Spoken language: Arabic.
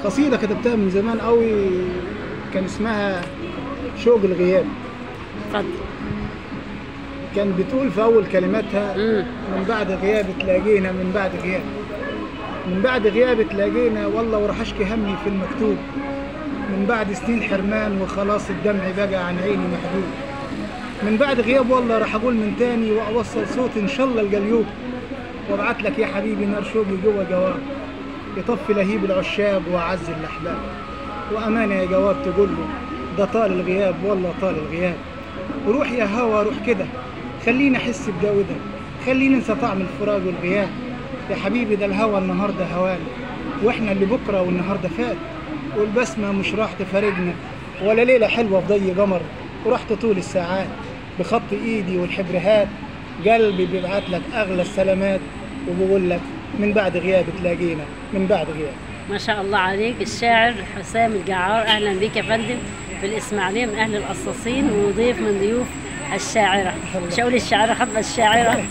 قصيدة كتبتها من زمان قوي، كان اسمها شوق الغياب. اتفضل. كان بتقول في أول كلماتها من بعد غياب تلاقينا، من بعد غياب، من بعد غياب تلاقينا، والله وراح أشكي همي في المكتوب، من بعد سنين حرمان وخلاص الدمع بقى عن عيني محبوب، من بعد غياب والله راح أقول من تاني وأوصل صوت إن شاء الله القليوب، وابعت لك يا حبيبي نار شوقي جوا جواب يطفي لهيب العشاب وأعز الأحباب، وأمانة يا جواب تقول له ده طال الغياب، والله طال الغياب، وروح يا هوا روح كده خليني أحس بده وده، خليني ننسى طعم الفراق والغياب، يا حبيبي ده الهوا النهارده هوانا، وإحنا اللي بكرة والنهارده فات، والبسمة مش راح تفارقنا ولا ليلة حلوة في ضي قمر، ورحت طول الساعات بخط إيدي والحبرهات، قلبي بيبعت لك أغلى السلامات، وبقول لك من بعد غياب تلاقينا، من بعد غياب. ما شاء الله عليك الشاعر حسام الجعار. اهلا بك يا فندم في الاسماعيليه من اهل القصاصين، وضيف من ضيوف الشاعره، مش هقول الشاعره، حضرة الشاعره.